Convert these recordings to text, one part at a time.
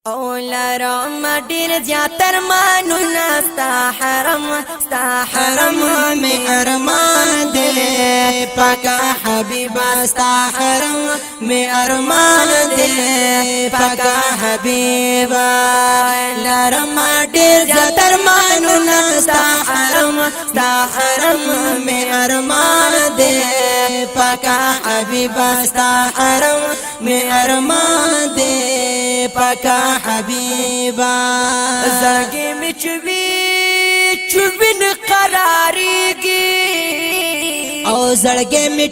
اولارم ډیر زیاتر مانونا ستا حرم می ارمان دے پاکا حبیبا ستا حرم می ارمان دے پاکا حبیبا لارم ډیر زیاتر مانونا ستا حرم می ارمان دے پاکا حبیبا ستا حرم می ارمان دے پاکا حبیبا زړګي می چوي نه قراریږي او زړګي می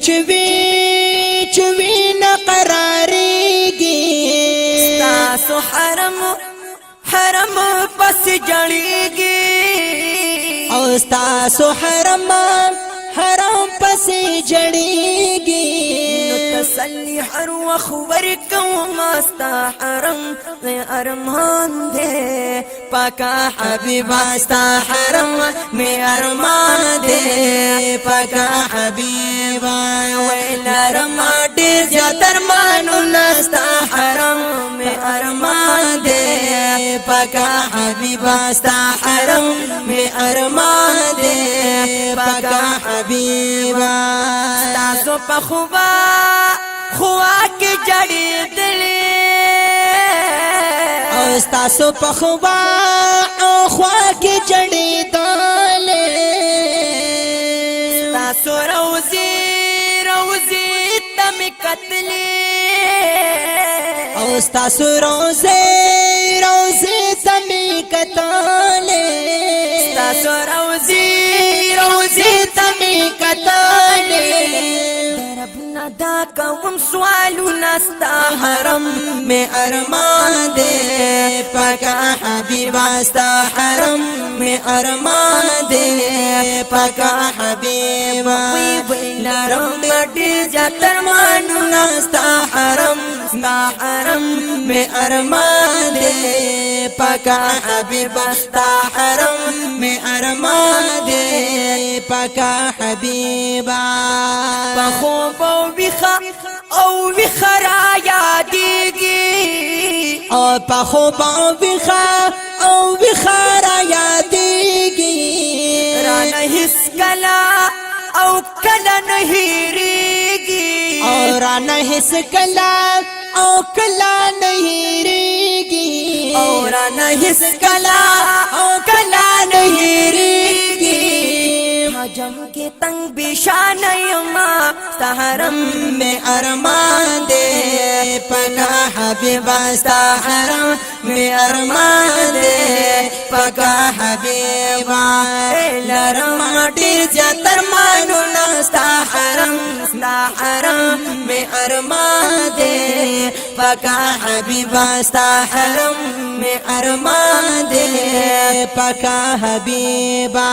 چوي نه قراریږي تاسو حرم پس جړیږي او تاسو حرم پس جړیږي تسلی هر وخت ورکوم ستا حرم می ارمان دے پاکا حبیبا ستا حرم می ارمان دے پاکا حبیبا ویلارم ډیر زیاتر مانونا ستا حرم می ارمان دے پاکا حبیبا ستا حرم می ارمان دے پاکا حبیبا تاسو په خوا کې جړې دلې او تاسو په خوا کې جړې دلې تاسو روزي تم قتلې او تاسو روزي تم قتلې تاسو روزي تم قتلې دا کوم سوالونه ستا حرم میں ارمان دے پاکا حبیبا ستا حرم میں ارمان دے پاکا حبیبا لارم ډیر زیاتر مانونا ستا حرم میں ارمان دے پاکا حبیبا ستا حرم میں ارمان دے پاکا حبیبا او وخرا یادیږي او پخو او وخرا یادیږي رانه هیڅ کلا او کلا نه هېریږي او رانه هیڅ کلا او کلا نه هېریږي او رانه هیڅ کلا او کلا نه هېریږي حجم کې تنگ بشان یما ستا حرم میں ارمان دے پاکا حبیبا ستا حرم میں ارمان دے پاکا حبیبا لارم ډیر زیاتر مانونا ستا حرم میں ارمان دے پاکا حبیبا ستا حرم میں ارمان دے پاکا حبیبا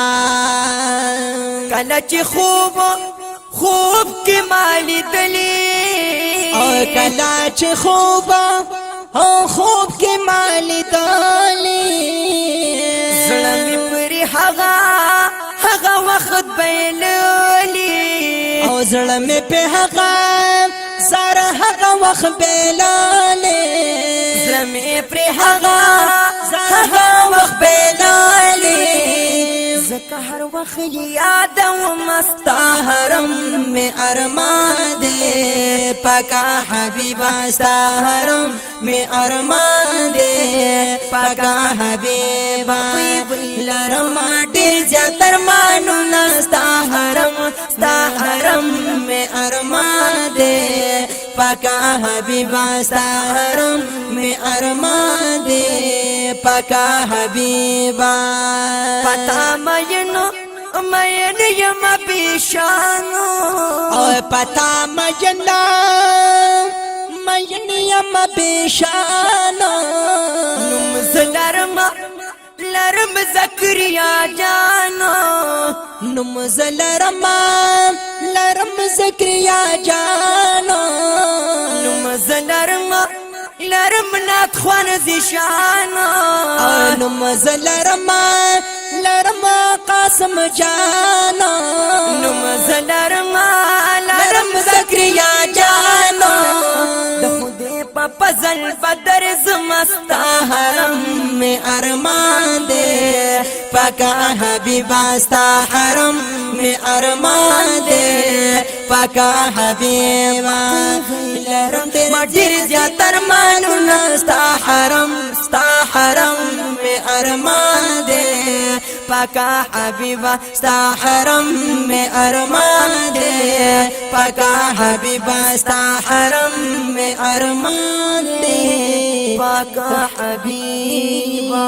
کله چې خوب کې مالی دلی او کله چې خوب کې مالی دلی زړه مې پرې هغه وخت بیلولی او زړه مې په هغه وخت بیلولی زړه مې پرې هغه وخت بیلولی زکه هر وخت یادوم ستا حرم میں ارمان دے پاکا حبیبا ستا حرم میں ارمان دے پاکا حبیبا لارم ډیر زیاتر مانونا ستا حرم میں ارمان دے پاکا حبیبا ستا حرم میں ارمان دے پاکا حبیبا پتا مین یم پیشانو او پتا مین یم پیشانو نم لرم زکریا جانو نم لرم زکریا جانو نم لرم نات خوان زیشانو نم لرم قاسم جانو نم لرم زکریا جانو د خدای په پزل بدر زمستا حرم میں ارمان دے پاکا حبیبا ستا حرم میں ارمان دے پاکا حبیبا لرم مډیر زیات ارمانونه ستا حرم میں ارمان دے پاکا حبیبا ستا حرم میں ارمان دے پاکا حبیبا ستا حرم میں ارمان دے پاکا حبیبا